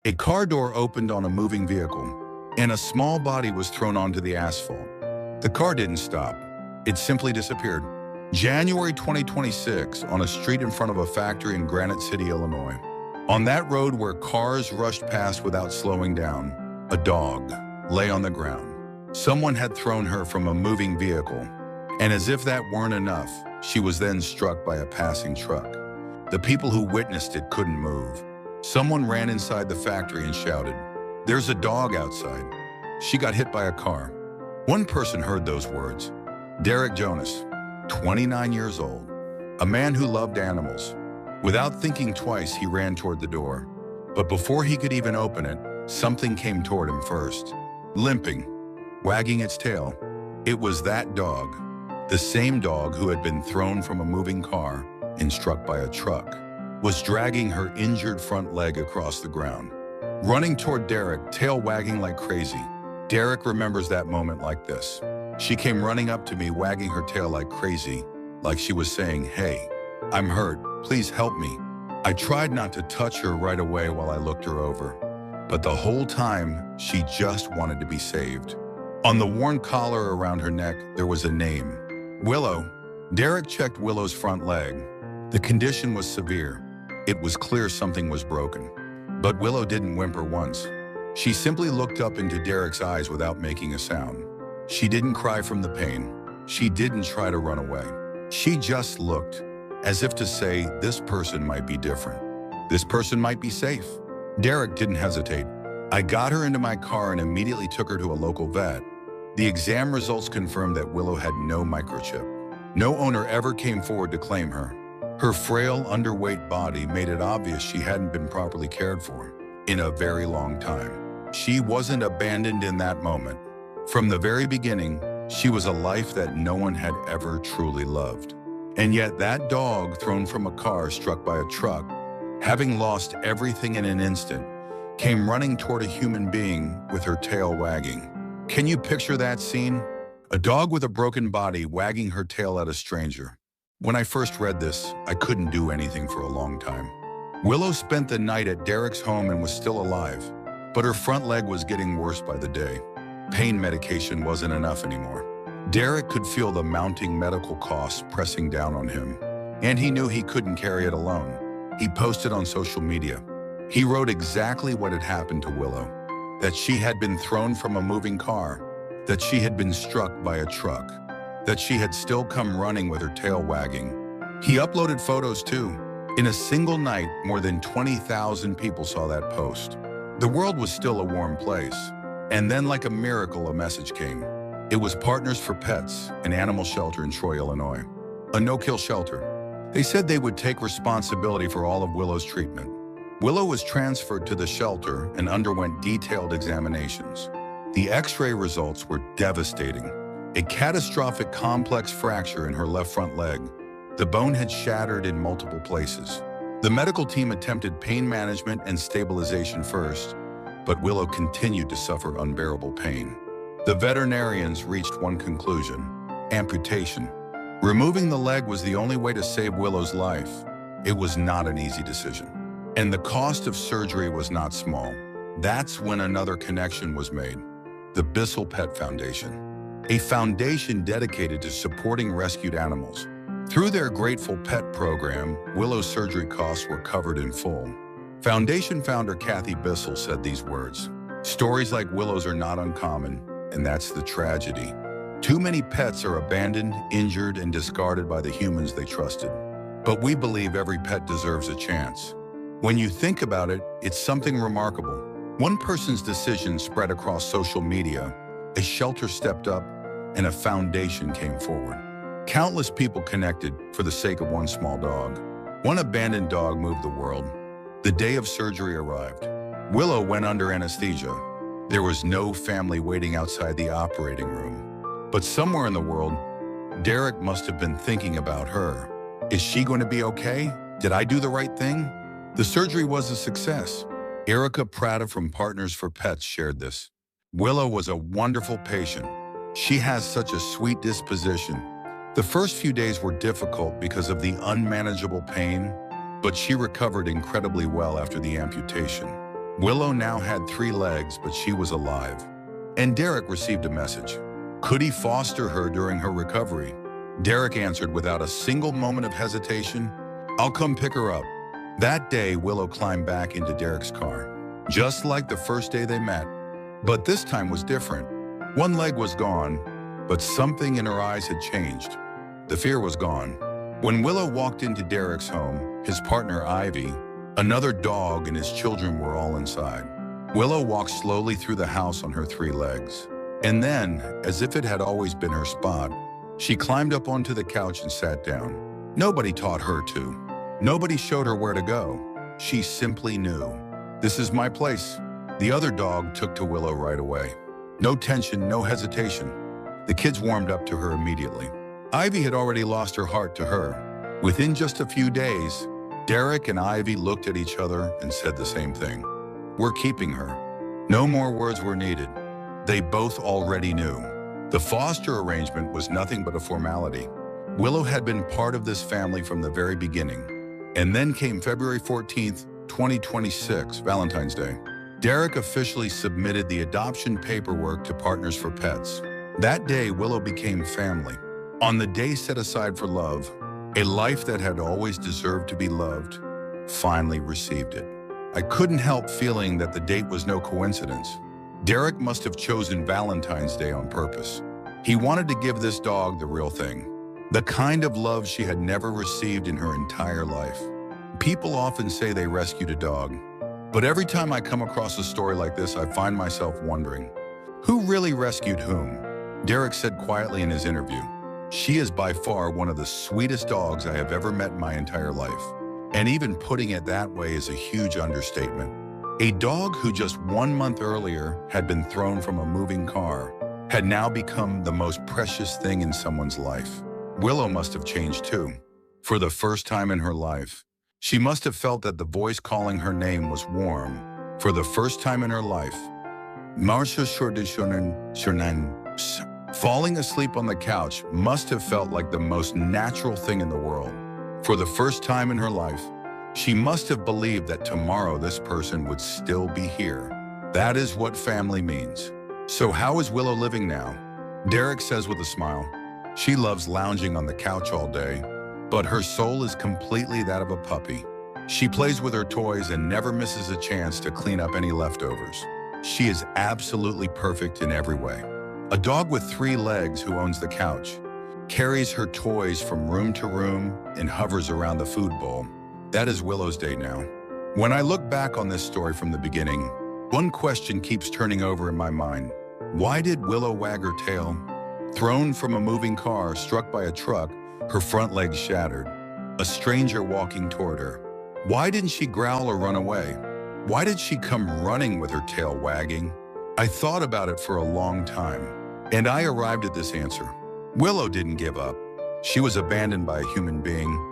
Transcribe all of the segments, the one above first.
A car door opened on a moving vehicle, and a small body was thrown onto the asphalt. The car didn't stop. It simply disappeared. January 2026, on a street in front of a factory in Granite City, Illinois. On that road where cars rushed past without slowing down, a dog lay on the ground. Someone had thrown her from a moving vehicle, and as if that weren't enough, she was then struck by a passing truck. The people who witnessed it couldn't move. Someone ran inside the factory and shouted, "There's a dog outside." She got hit by a car. One person heard those words. Derek Jonas, 29 years old, a man who loved animals. Without thinking twice, he ran toward the door. But before he could even open it, something came toward him first. Limping, wagging its tail. It was that dog, the same dog who had been thrown from a moving car and struck by a truck, was dragging her injured front leg across the ground. Running toward Derek, tail wagging like crazy. Derek remembers that moment like this. "She came running up to me, wagging her tail like crazy, like she was saying, 'Hey, I'm hurt, please help me.' I tried not to touch her right away while I looked her over, but the whole time she just wanted to be saved." On the worn collar around her neck, there was a name, Willow. Derek checked Willow's front leg. The condition was severe. It was clear something was broken. But Willow didn't whimper once. She simply looked up into Derek's eyes without making a sound. She didn't cry from the pain. She didn't try to run away. She just looked, as if to say, this person might be different. This person might be safe. Derek didn't hesitate. "I got her into my car and immediately took her to a local vet. The exam results confirmed that Willow had no microchip. No owner ever came forward to claim her. Her frail, underweight body made it obvious she hadn't been properly cared for in a very long time. She wasn't abandoned in that moment. From the very beginning, she was a life that no one had ever truly loved. And yet that dog thrown from a car struck by a truck, having lost everything in an instant, came running toward a human being with her tail wagging. Can you picture that scene? A dog with a broken body wagging her tail at a stranger. When I first read this, I couldn't do anything for a long time. Willow spent the night at Derek's home and was still alive, but her front leg was getting worse by the day. Pain medication wasn't enough anymore. Derek could feel the mounting medical costs pressing down on him, and he knew he couldn't carry it alone. He posted on social media. He wrote exactly what had happened to Willow, that she had been thrown from a moving car, that she had been struck by a truck, that she had still come running with her tail wagging. He uploaded photos too. In a single night, more than 20,000 people saw that post. The world was still a warm place. And then, like a miracle, a message came. It was Partners for Pets, an animal shelter in Troy, Illinois. A no-kill shelter. They said they would take responsibility for all of Willow's treatment. Willow was transferred to the shelter and underwent detailed examinations. The X-ray results were devastating. A catastrophic complex fracture in her left front leg. The bone had shattered in multiple places. The medical team attempted pain management and stabilization first, but Willow continued to suffer unbearable pain. The veterinarians reached one conclusion: amputation. Removing the leg was the only way to save Willow's life. It was not an easy decision. And the cost of surgery was not small. That's when another connection was made. The Bissell Pet Foundation, a foundation dedicated to supporting rescued animals. Through their Grateful Pet program, Willow's surgery costs were covered in full. Foundation founder Kathy Bissell said these words: "Stories like Willow's are not uncommon, and that's the tragedy. Too many pets are abandoned, injured, and discarded by the humans they trusted. But we believe every pet deserves a chance." When you think about it, it's something remarkable. One person's decision spread across social media, a shelter stepped up, and a foundation came forward. Countless people connected for the sake of one small dog. One abandoned dog moved the world. The day of surgery arrived. Willow went under anesthesia. There was no family waiting outside the operating room. But somewhere in the world, Derek must have been thinking about her. Is she going to be okay? Did I do the right thing? The surgery was a success. Erica Prada from Partners for Pets shared this. "Willow was a wonderful patient. She has such a sweet disposition. The first few days were difficult because of the unmanageable pain, but she recovered incredibly well after the amputation. Willow now had 3 legs, but she was alive. And Derek received a message. Could he foster her during her recovery? Derek answered without a single moment of hesitation, I'll come pick her up. That day, Willow climbed back into Derek's car, just like the first day they met. But this time was different. One leg was gone, but something in her eyes had changed. The fear was gone. When Willow walked into Derek's home, his partner Ivy, another dog, and his children were all inside. Willow walked slowly through the house on her 3 legs. And then, as if it had always been her spot, she climbed up onto the couch and sat down. Nobody taught her to. Nobody showed her where to go. She simply knew. This is my place. The other dog took to Willow right away. No tension, no hesitation. The kids warmed up to her immediately. Ivy had already lost her heart to her. Within just a few days, Derek and Ivy looked at each other and said the same thing. We're keeping her. No more words were needed. They both already knew. The foster arrangement was nothing but a formality. Willow had been part of this family from the very beginning. And then came February 14th, 2026, Valentine's Day. Derek officially submitted the adoption paperwork to Partners for Pets. That day, Willow became family. On the day set aside for love, a life that had always deserved to be loved, finally received it. I couldn't help feeling that the date was no coincidence. Derek must have chosen Valentine's Day on purpose. He wanted to give this dog the real thing, the kind of love she had never received in her entire life. People often say they rescued a dog, but every time I come across a story like this, I find myself wondering, who really rescued whom? Derek said quietly in his interview, she is by far one of the sweetest dogs I have ever met in my entire life. And even putting it that way is a huge understatement. A dog who just 1 month earlier had been thrown from a moving car had now become the most precious thing in someone's life. Willow must have changed too. For the first time in her life, she must have felt that the voice calling her name was warm. For the first time in her life, falling asleep on the couch must have felt like the most natural thing in the world. For the first time in her life, she must have believed that tomorrow this person would still be here. That is what family means. So how is Willow living now? Derek says with a smile, she loves lounging on the couch all day, but her soul is completely that of a puppy. She plays with her toys and never misses a chance to clean up any leftovers. She is absolutely perfect in every way. A dog with 3 legs who owns the couch, carries her toys from room to room and hovers around the food bowl. That is Willow's day now. When I look back on this story from the beginning, one question keeps turning over in my mind. Why did Willow wag her tail? Thrown from a moving car, struck by a truck, her front legs shattered. A stranger walking toward her. Why didn't she growl or run away? Why did she come running with her tail wagging? I thought about it for a long time, and I arrived at this answer. Willow didn't give up. She was abandoned by a human being,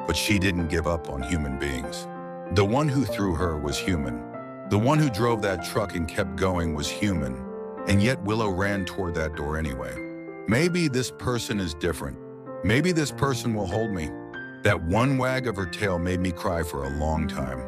but she didn't give up on human beings. The one who threw her was human. The one who drove that truck and kept going was human, and yet Willow ran toward that door anyway. Maybe this person is different. Maybe this person will hold me. That one wag of her tail made me cry for a long time.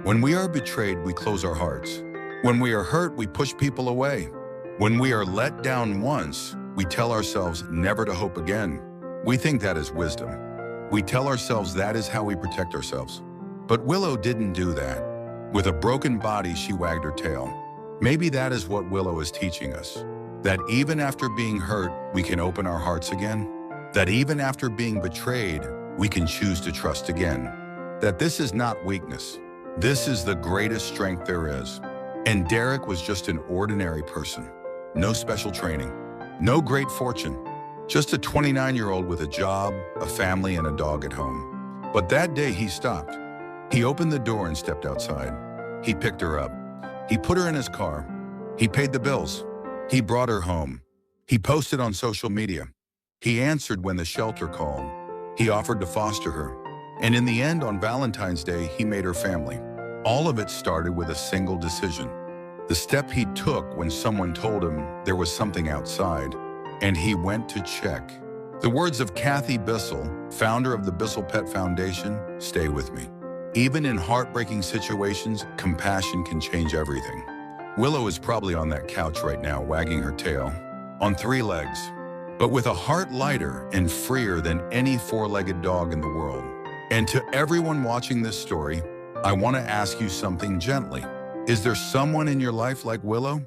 When we are betrayed, we close our hearts. When we are hurt, we push people away. When we are let down once, we tell ourselves never to hope again. We think that is wisdom. We tell ourselves that is how we protect ourselves. But Willow didn't do that. With a broken body, she wagged her tail. Maybe that is what Willow is teaching us. That even after being hurt, we can open our hearts again. That even after being betrayed, we can choose to trust again. That this is not weakness. This is the greatest strength there is. And Derek was just an ordinary person. No special training. No great fortune. Just a 29-year-old with a job, a family, and a dog at home. But that day he stopped. He opened the door and stepped outside. He picked her up. He put her in his car. He paid the bills. He brought her home. He posted on social media. He answered when the shelter called. He offered to foster her. And in the end, on Valentine's Day, he made her family. All of it started with a single decision. The step he took when someone told him there was something outside, and he went to check. The words of Kathy Bissell, founder of the Bissell Pet Foundation, stay with me. Even in heartbreaking situations, compassion can change everything. Willow is probably on that couch right now, wagging her tail, on 3 legs, but with a heart lighter and freer than any 4-legged dog in the world. And to everyone watching this story, I want to ask you something gently. Is there someone in your life like Willow?